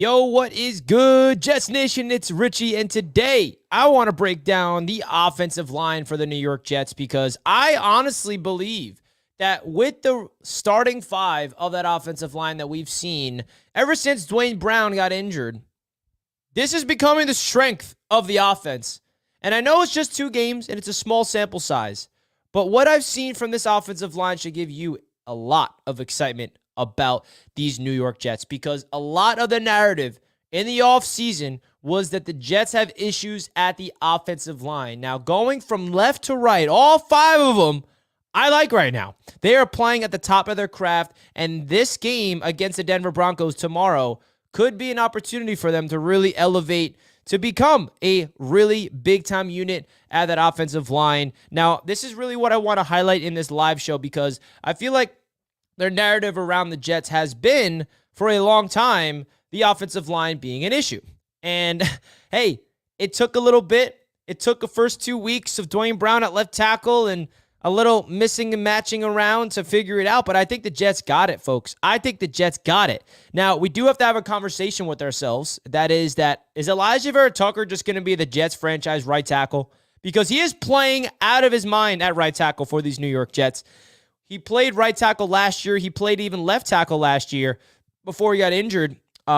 Yo, what is good, Jets Nation? It's Richie, and today I want to break down the offensive line for the New York Jets because I honestly believe that with the starting five of that offensive line that we've seen ever since Dwayne Brown got injured, this is becoming the strength of the offense. And I know it's just 2 games and it's a small sample size, but what I've seen from this offensive line should give you a lot of excitement about these New York Jets, because a lot of the narrative in the offseason was that the Jets have issues at the offensive line. Now, going from left to right, all 5 of them, I like right now. They are playing at the top of their craft, and this game against the Denver Broncos tomorrow could be an opportunity for them to really elevate to become a really big-time unit at that offensive line. Now, this is really what I want to highlight in this live show, because I feel like their narrative around the Jets has been, for a long time, the offensive line being an issue. And, hey, it took a little bit. It took the first 2 weeks of Dwayne Brown at left tackle and a little missing and matching around to figure it out. But I think the Jets got it, folks. I think the Jets got it. Now, we do have to have a conversation with ourselves. Is Elijah Vera-Tucker just going to be the Jets franchise right tackle? Because he is playing out of his mind at right tackle for these New York Jets. He played right tackle last year. He played even left tackle last year before he got injured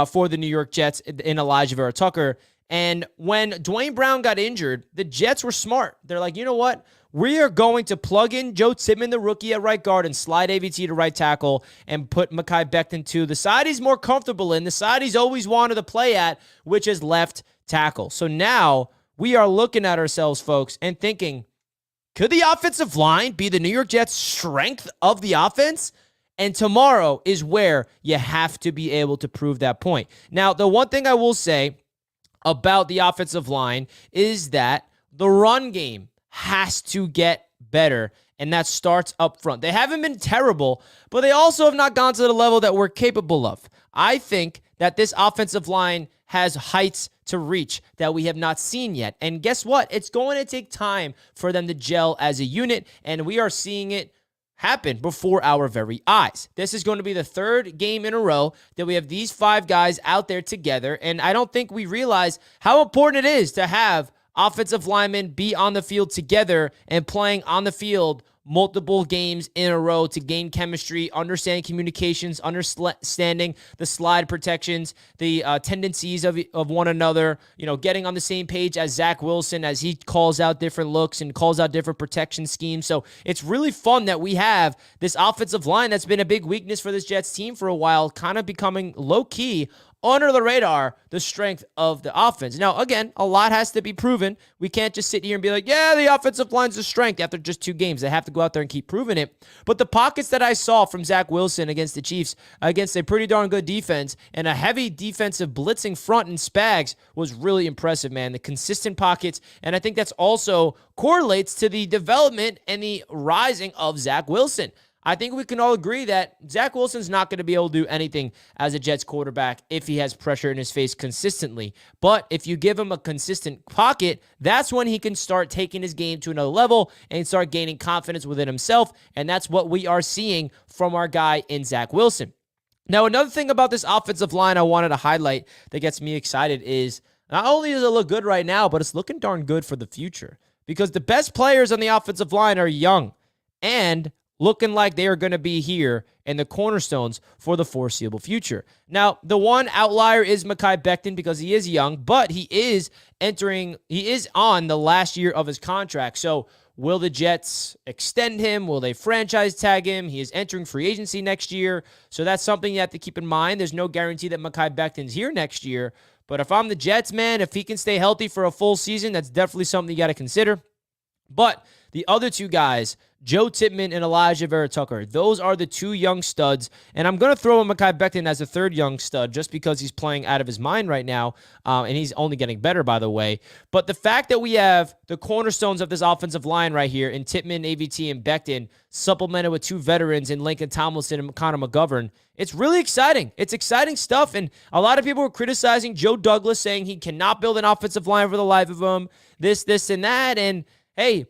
for the New York Jets in Elijah Vera-Tucker. And when Dwayne Brown got injured, the Jets were smart. They're like, you know what? We are going to plug in Joe Tippmann, the rookie, at right guard and slide AVT to right tackle and put Mekhi Becton to the side he's more comfortable in, the side he's always wanted to play at, which is left tackle. So now we are looking at ourselves, folks, and thinking, could the offensive line be the New York Jets' strength of the offense? And tomorrow is where you have to be able to prove that point. Now, the one thing I will say about the offensive line is that the run game has to get better, and that starts up front. They haven't been terrible, but they also have not gone to the level that we're capable of. I think that this offensive line has heights to reach that we have not seen yet. And guess what? It's going to take time for them to gel as a unit, and we are seeing it happen before our very eyes. This is going to be the 3rd game in a row that we have these 5 guys out there together, and I don't think we realize how important it is to have offensive linemen be on the field together and playing on the field multiple games in a row to gain chemistry, understand communications, understanding the slide protections, the tendencies of one another, getting on the same page as Zach Wilson as he calls out different looks and calls out different protection schemes. So it's really fun that we have this offensive line that's been a big weakness for this Jets team for a while, kind of becoming low-key under the radar, the strength of the offense. Now, again, a lot has to be proven. We can't just sit here and be like, yeah, the offensive line's the strength after just 2 games. They have to go out there and keep proving it. But the pockets that I saw from Zach Wilson against the Chiefs, against a pretty darn good defense and a heavy defensive blitzing front in Spags, was really impressive, man. The consistent pockets, and I think that's also correlates to the development and the rising of Zach Wilson. I think we can all agree that Zach Wilson's not going to be able to do anything as a Jets quarterback if he has pressure in his face consistently. But if you give him a consistent pocket, that's when he can start taking his game to another level and start gaining confidence within himself. And that's what we are seeing from our guy in Zach Wilson. Now, another thing about this offensive line I wanted to highlight that gets me excited is not only does it look good right now, but it's looking darn good for the future, because the best players on the offensive line are young and looking like they are going to be here and the cornerstones for the foreseeable future. Now, the one outlier is Mekhi Becton, because he is young, but he is on the last year of his contract. So will the Jets extend him? Will they franchise tag him? He is entering free agency next year. So that's something you have to keep in mind. There's no guarantee that Mekhi Becton's here next year. But if I'm the Jets, man, if he can stay healthy for a full season, that's definitely something you got to consider. But the other 2 guys, Joe Tippmann and Elijah Vera-Tucker, those are the 2 young studs. And I'm going to throw in Mekhi Becton as a 3rd young stud just because he's playing out of his mind right now. And he's only getting better, by the way. But the fact that we have the cornerstones of this offensive line right here in Tippmann, AVT, and Becton, supplemented with 2 veterans in Lincoln Tomlinson and Connor McGovern, it's really exciting. It's exciting stuff. And a lot of people were criticizing Joe Douglas, saying he cannot build an offensive line for the life of him, this, and that. And hey,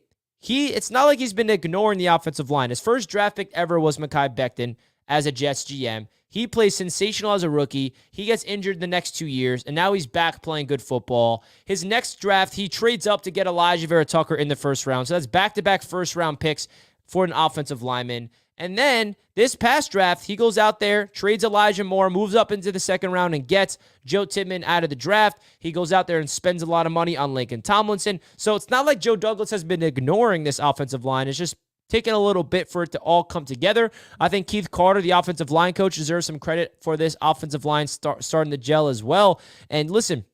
it's not like he's been ignoring the offensive line. His first draft pick ever was Mekhi Becton as a Jets GM. He plays sensational as a rookie. He gets injured the next 2 years, and now he's back playing good football. His next draft, he trades up to get Elijah Vera Tucker in the first round. So that's back-to-back first-round picks for an offensive lineman. And then this past draft, he goes out there, trades Elijah Moore, moves up into the second round, and gets Joe Tippmann out of the draft. He goes out there and spends a lot of money on Lincoln Tomlinson. So it's not like Joe Douglas has been ignoring this offensive line. It's just taking a little bit for it to all come together. I think Keith Carter, the offensive line coach, deserves some credit for this offensive line starting to gel as well. And listen,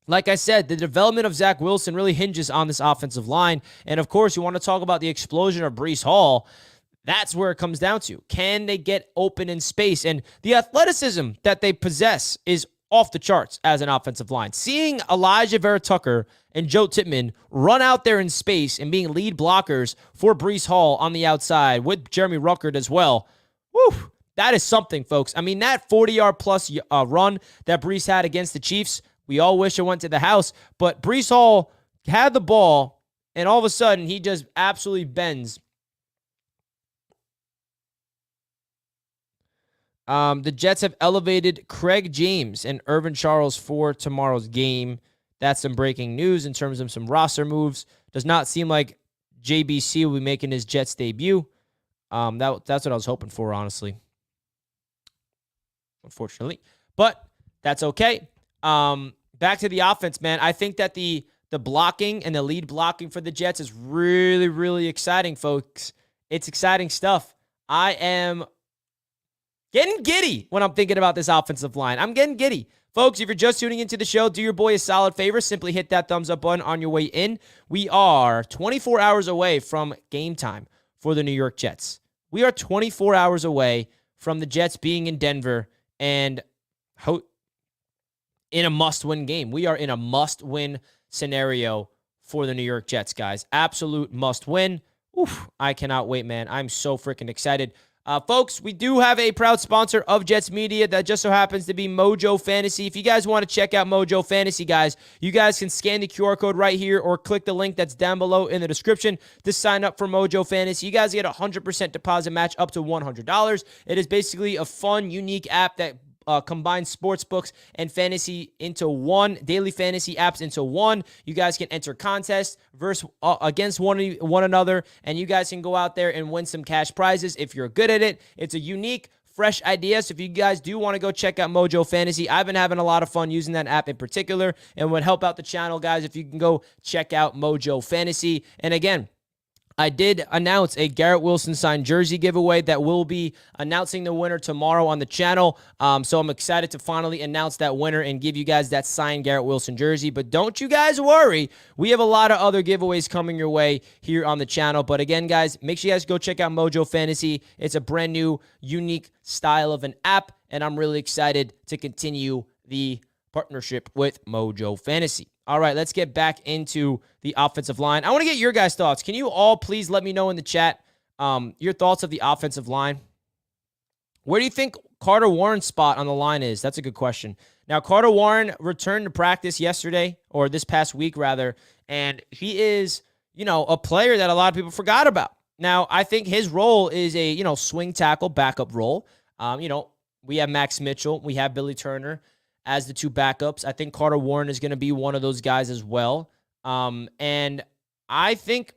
like I said, the development of Zach Wilson really hinges on this offensive line. And of course, you want to talk about the explosion of Bryce Hall. That's where it comes down to. Can they get open in space? And the athleticism that they possess is off the charts as an offensive line. Seeing Elijah Vera Tucker and Joe Tippmann run out there in space and being lead blockers for Bryce Hall on the outside with Jeremy Ruckert as well, whew, that is something, folks. I mean, that 40-yard plus run that Bryce had against the Chiefs, we all wish it went to the house, but Bryce Hall had the ball, and all of a sudden, he just absolutely bends. The Jets have elevated Craig James and Irvin Charles for tomorrow's game. That's some breaking news in terms of some roster moves. Does not seem like JBC will be making his Jets debut. That's what I was hoping for, honestly. Unfortunately. But that's okay. Back to the offense, man. I think that the blocking and the lead blocking for the Jets is really, really exciting, folks. It's exciting stuff. I am getting giddy when I'm thinking about this offensive line. I'm getting giddy. Folks, if you're just tuning into the show, do your boy a solid favor. Simply hit that thumbs up button on your way in. We are 24 hours away from game time for the New York Jets. We are 24 hours away from the Jets being in Denver and in a must-win game. We are in a must-win scenario for the New York Jets, guys. Absolute must-win. Oof, I cannot wait, man. I'm so freaking excited. Folks, we do have a proud sponsor of Jets Media that just so happens to be Mojo Fantasy. If you guys want to check out Mojo Fantasy, guys, you guys can scan the QR code right here or click the link that's down below in the description to sign up for Mojo Fantasy. You guys get a 100% deposit match up to $100. It is basically a fun, unique app that combine sports books and fantasy into one, daily fantasy apps into one. You guys can enter contests against one another, and you guys can go out there and win some cash prizes if you're good at it. It's a unique, fresh idea. So if you guys do want to go check out Mojo Fantasy, I've been having a lot of fun using that app in particular, and would help out the channel, guys, if you can go check out Mojo Fantasy. And again, I did announce a Garrett Wilson signed jersey giveaway that will be announcing the winner tomorrow on the channel. So I'm excited to finally announce that winner and give you guys that signed Garrett Wilson jersey. But don't you guys worry. We have a lot of other giveaways coming your way here on the channel. But again, guys, make sure you guys go check out Mojo Fantasy. It's a brand new, unique style of an app, and I'm really excited to continue the partnership with Mojo Fantasy. All right, let's get back into the offensive line. I want to get your guys' thoughts. Can you all please let me know in the chat your thoughts of the offensive line? Where do you think Carter Warren's spot on the line is? That's a good question. Now, Carter Warren returned to practice yesterday, or this past week, rather, and he is, a player that a lot of people forgot about. Now, I think his role is a, swing tackle backup role. We have Max Mitchell. We have Billy Turner as the two backups. I think Carter Warren is going to be one of those guys as well. And I think,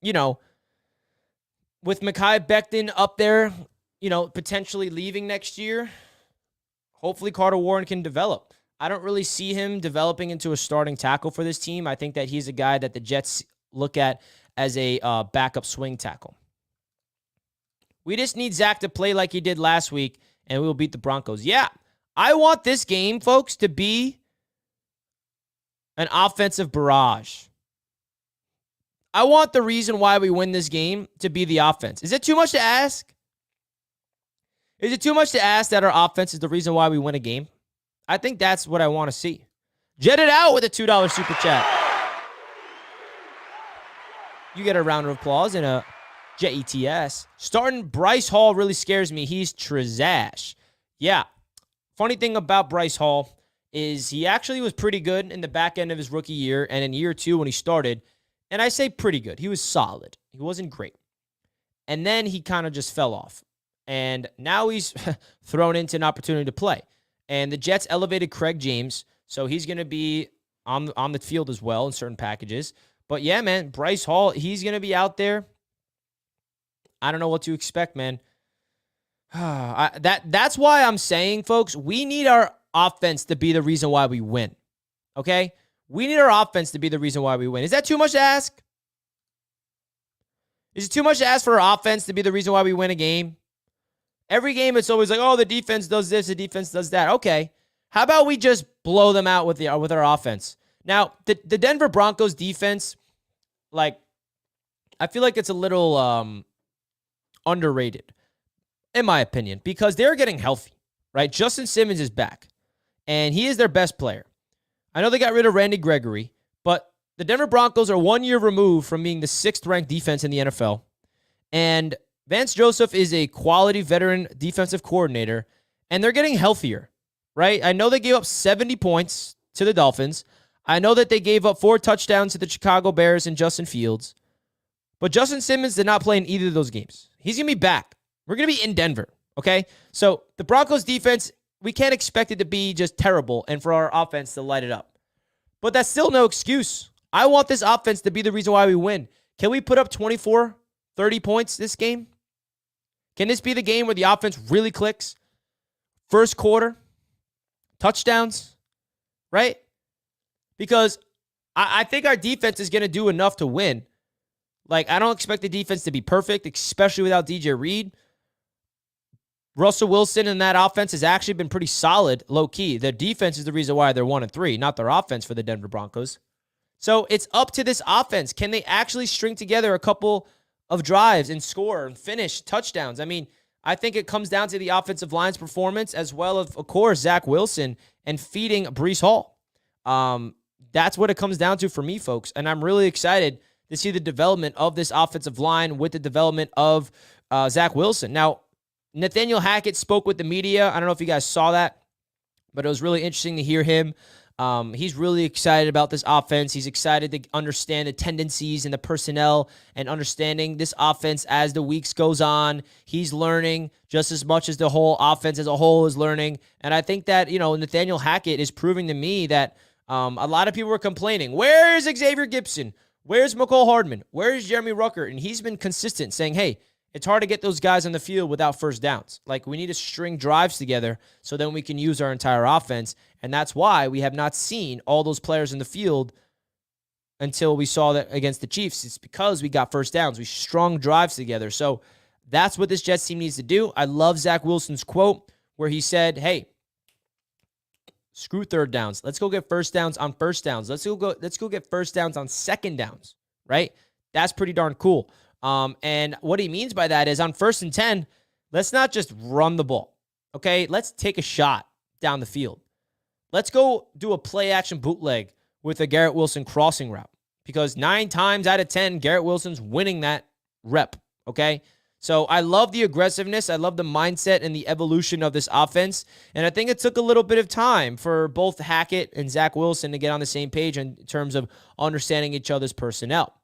with Mekhi Becton up there, potentially leaving next year, hopefully Carter Warren can develop. I don't really see him developing into a starting tackle for this team. I think that he's a guy that the Jets look at as a backup swing tackle. We just need Zach to play like he did last week, and we will beat the Broncos. Yeah. I want this game, folks, to be an offensive barrage. I want the reason why we win this game to be the offense. Is it too much to ask? Is it too much to ask that our offense is the reason why we win a game? I think that's what I want to see. Jet it out with a $2 super chat. You get a round of applause and a JETS. Starting Bryce Hall really scares me. He's trash. Yeah. Funny thing about Bryce Hall is he actually was pretty good in the back end of his rookie year and in year two when he started. And I say pretty good. He was solid. He wasn't great. And then he kind of just fell off. And now he's thrown into an opportunity to play. And the Jets elevated Craig James, so he's going to be on the field as well in certain packages. But yeah, man, Bryce Hall, he's going to be out there. I don't know what to expect, man. That's why I'm saying, folks, we need our offense to be the reason why we win. Okay? We need our offense to be the reason why we win. Is that too much to ask? Is it too much to ask for our offense to be the reason why we win a game? Every game, it's always like, oh, the defense does this, the defense does that. Okay. How about we just blow them out with our offense? Now, the Denver Broncos defense, like, I feel like it's a little underrated, in my opinion, because they're getting healthy, right? Justin Simmons is back, and he is their best player. I know they got rid of Randy Gregory, but the Denver Broncos are 1 year removed from being the 6th-ranked defense in the NFL, and Vance Joseph is a quality veteran defensive coordinator, and they're getting healthier, right? I know they gave up 70 points to the Dolphins. I know that they gave up 4 touchdowns to the Chicago Bears and Justin Fields, but Justin Simmons did not play in either of those games. He's going to be back. We're going to be in Denver, okay? So the Broncos defense, we can't expect it to be just terrible and for our offense to light it up. But that's still no excuse. I want this offense to be the reason why we win. Can we put up 24, 30 points this game? Can this be the game where the offense really clicks? First quarter, touchdowns, right? Because I think our defense is going to do enough to win. Like, I don't expect the defense to be perfect, especially without DJ Reed. Russell Wilson and that offense has actually been pretty solid, low-key. Their defense is the reason why they're 1-3, not their offense for the Denver Broncos. So it's up to this offense. Can they actually string together a couple of drives and score and finish touchdowns? I mean, I think it comes down to the offensive line's performance as well as, of course, Zach Wilson and feeding Bryce Hall. That's what it comes down to for me, folks. And I'm really excited to see the development of this offensive line with the development of Zach Wilson. Now, Nathaniel Hackett spoke with the media. I don't know if you guys saw that, but it was really interesting to hear him. He's really excited about this offense. He's excited to understand the tendencies and the personnel and understanding this offense as the weeks goes on. He's learning just as much as the whole offense as a whole is learning. And I think that, Nathaniel Hackett is proving to me that a lot of people were complaining. Where's Xavier Gibson? Where's McCole Hardman? Where's Jeremy Ruckert? And he's been consistent saying, hey, it's hard to get those guys on the field without first downs. Like, we need to string drives together so then we can use our entire offense. And that's why we have not seen all those players in the field until we saw that against the Chiefs. It's because we got first downs. We strung drives together. So that's what this Jets team needs to do. I love Zach Wilson's quote where he said, hey, screw third downs. Let's go get first downs on first downs. Let's go get first downs on second downs, right? That's pretty darn cool. And what he means by that is on 1st and 10, let's not just run the ball, okay? Let's take a shot down the field. Let's go do a play-action bootleg with a Garrett Wilson crossing route because 9 times out of 10, Garrett Wilson's winning that rep, okay? So I love the aggressiveness. I love the mindset and the evolution of this offense. And I think it took a little bit of time for both Hackett and Zach Wilson to get on the same page in terms of understanding each other's personnel.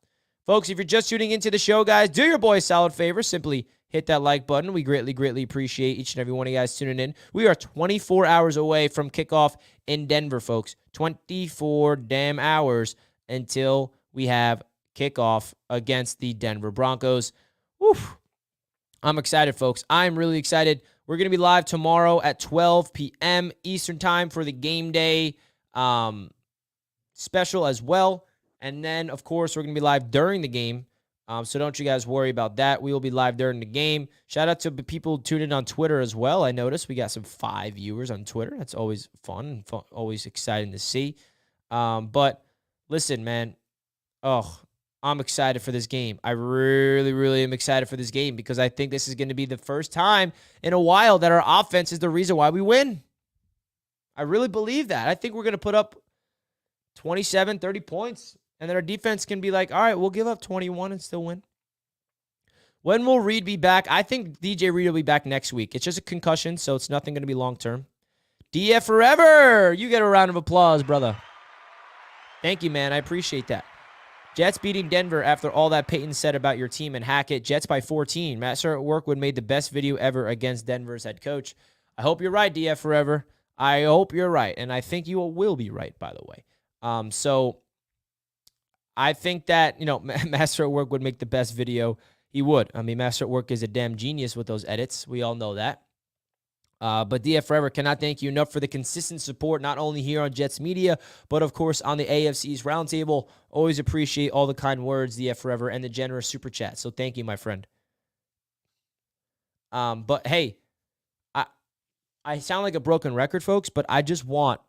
Folks, if you're just tuning into the show, guys, do your boy a solid favor. Simply hit that like button. We greatly, greatly appreciate each and every one of you guys tuning in. We are 24 hours away from kickoff in Denver, folks. 24 damn hours until we have kickoff against the Denver Broncos. Woof. I'm excited, folks. I'm really excited. We're going to be live tomorrow at 12 p.m. Eastern time for the game day special as well. And then, of course, we're going to be live during the game. So don't you guys worry about that. We will be live during the game. Shout out to the people tuning in on Twitter as well. I noticed we got some 5 viewers on Twitter. That's always fun, always exciting to see. But listen, man. I'm excited for this game. I really, really am excited for this game because I think this is going to be the first time in a while that our offense is the reason why we win. I really believe that. I think we're going to put up 27, 30 points. And then our defense can be like, all right, we'll give up 21 and still win. When will Reed be back? I think DJ Reed will be back next week. It's just a concussion, so it's nothing going to be long-term. DF forever! You get a round of applause, brother. Thank you, man. I appreciate that. Jets beating Denver after all that Peyton said about your team and Hackett. Jets by 14. Master at Work would made the best video ever against Denver's head coach. I hope you're right, DF Forever. I hope you're right, and I think you will be right, by the way. So I think that, Master at Work would make the best video. He would. I mean, Master at Work is a damn genius with those edits. We all know that. But DF Forever, cannot thank you enough for the consistent support, not only here on Jets Media, but of course on the AFC's Roundtable. Always appreciate all the kind words, DF Forever, and the generous super chat. So thank you, my friend. But hey, I sound like a broken record, folks, but I just want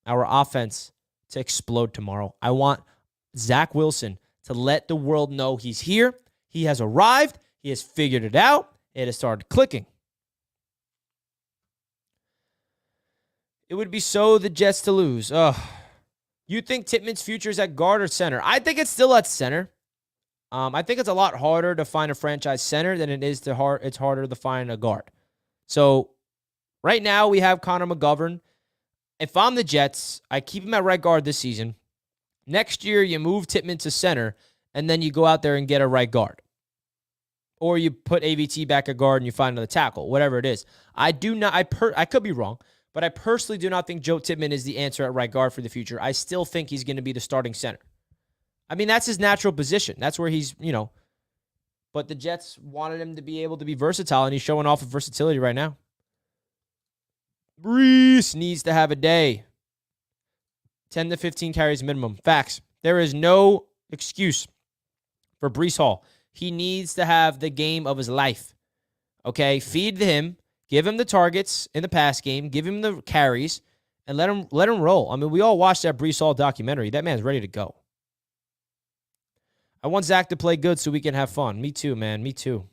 our offense to explode tomorrow. I want Zach Wilson to let the world know he's here. He has arrived. He has figured it out. It has started clicking. It would be so the Jets to lose. You think Tippmann's future is at guard or center? I think it's still at center. I think it's a lot harder to find a franchise center than it is it's harder to find a guard. So right now we have Connor McGovern. If I'm the Jets, I keep him at right guard this season. Next year you move Tippmann to center, and then you go out there and get a right guard. Or you put AVT back at guard and you find another tackle, whatever it is. I could be wrong, but I personally do not think Joe Tippmann is the answer at right guard for the future. I still think he's going to be the starting center. I mean, that's his natural position. That's where he's, but the Jets wanted him to be able to be versatile, and he's showing off of versatility right now. Bryce needs to have a day. 10 to 15 carries minimum. Facts. There is no excuse for Bryce Hall. He needs to have the game of his life. Okay? Feed him. Give him the targets in the pass game. Give him the carries. And let him roll. I mean, we all watched that Bryce Hall documentary. That man's ready to go. I want Zach to play good so we can have fun. Me too, man. Me too.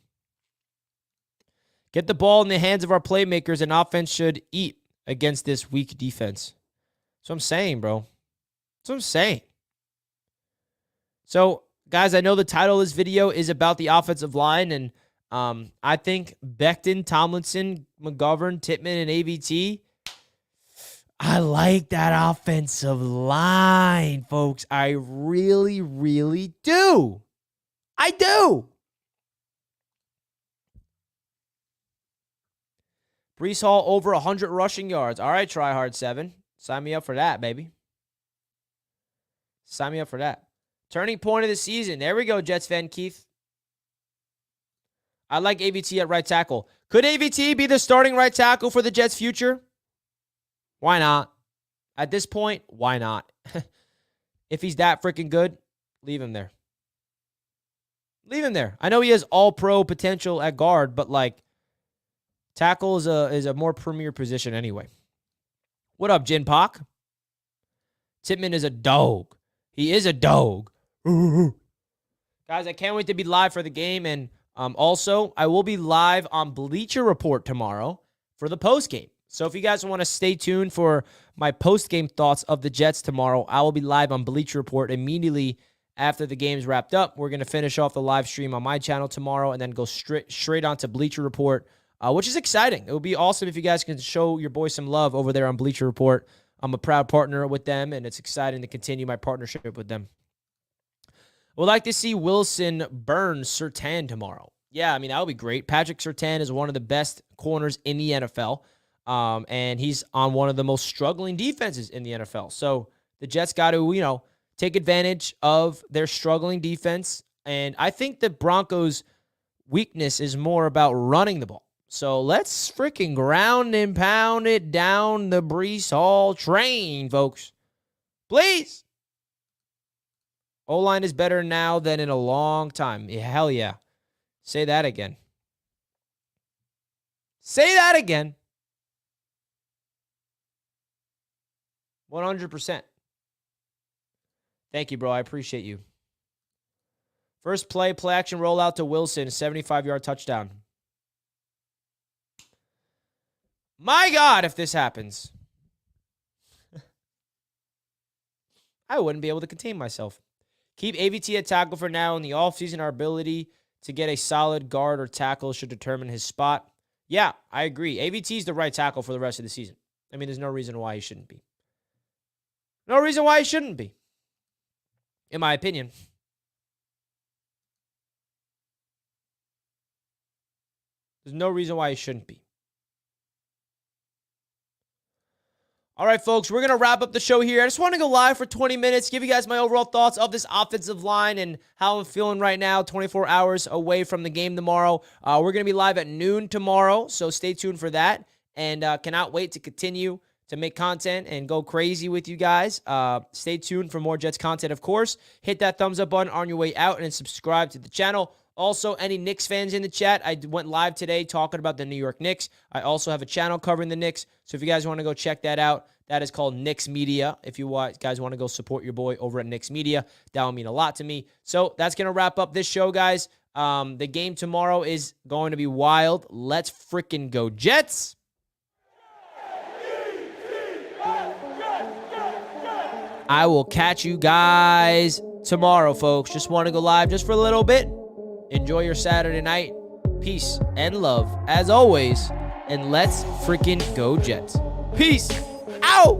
Get the ball in the hands of our playmakers, and offense should eat against this weak defense. That's what I'm saying, bro. That's what I'm saying. So, guys, I know the title of this video is about the offensive line, and I think Becton, Tomlinson, McGovern, Tippmann, and AVT, I like that offensive line, folks. I really, really do. I do. Bryce Hall over 100 rushing yards. All right, try hard 7. Sign me up for that, baby. Sign me up for that. Turning point of the season. There we go, Jets fan Keith. I like AVT at right tackle. Could AVT be the starting right tackle for the Jets' future? Why not? At this point, why not? If he's that freaking good, leave him there. Leave him there. I know he has all-pro potential at guard, but tackle is a more premier position anyway. What up, Jin Pak? Tippmann is a dog. He is a dog. Guys, I can't wait to be live for the game. And also, I will be live on Bleacher Report tomorrow for the postgame. So if you guys want to stay tuned for my postgame thoughts of the Jets tomorrow, I will be live on Bleacher Report immediately after the game's wrapped up. We're going to finish off the live stream on my channel tomorrow and then go straight on to Bleacher Report, which is exciting. It would be awesome if you guys can show your boy some love over there on Bleacher Report. I'm a proud partner with them, and it's exciting to continue my partnership with them. Would like to see Wilson burn Surtain tomorrow. Yeah, I mean, that would be great. Patrick Surtain is one of the best corners in the NFL, and he's on one of the most struggling defenses in the NFL. So the Jets got to, take advantage of their struggling defense, and I think the Broncos' weakness is more about running the ball. So let's freaking ground and pound it down the Bryce Hall train, folks. Please. O-line is better now than in a long time. Yeah, hell yeah. Say that again. Say that again. 100%. Thank you, bro. I appreciate you. First play action rollout to Wilson, 75-yard touchdown. My God, if this happens, I wouldn't be able to contain myself. Keep AVT at tackle for now. In the offseason, our ability to get a solid guard or tackle should determine his spot. Yeah, I agree. AVT is the right tackle for the rest of the season. I mean, there's no reason why he shouldn't be. No reason why he shouldn't be, in my opinion. There's no reason why he shouldn't be. All right, folks, we're going to wrap up the show here. I just want to go live for 20 minutes, give you guys my overall thoughts of this offensive line and how I'm feeling right now, 24 hours away from the game tomorrow. We're going to be live at noon tomorrow, so stay tuned for that. And cannot wait to continue to make content and go crazy with you guys. Stay tuned for more Jets content, of course. Hit that thumbs up button on your way out and subscribe to the channel. Also, any Knicks fans in the chat, I went live today talking about the New York Knicks. I also have a channel covering the Knicks, so if you guys want to go check that out, that is called Knicks Media. If you guys want to go support your boy over at Knicks Media, that would mean a lot to me. So that's going to wrap up this show, guys. The game tomorrow is going to be wild. Let's freaking go, Jets! I will catch you guys tomorrow, folks. Just want to go live just for a little bit. Enjoy your Saturday night. Peace and love, as always. And let's freaking go, Jets. Peace out.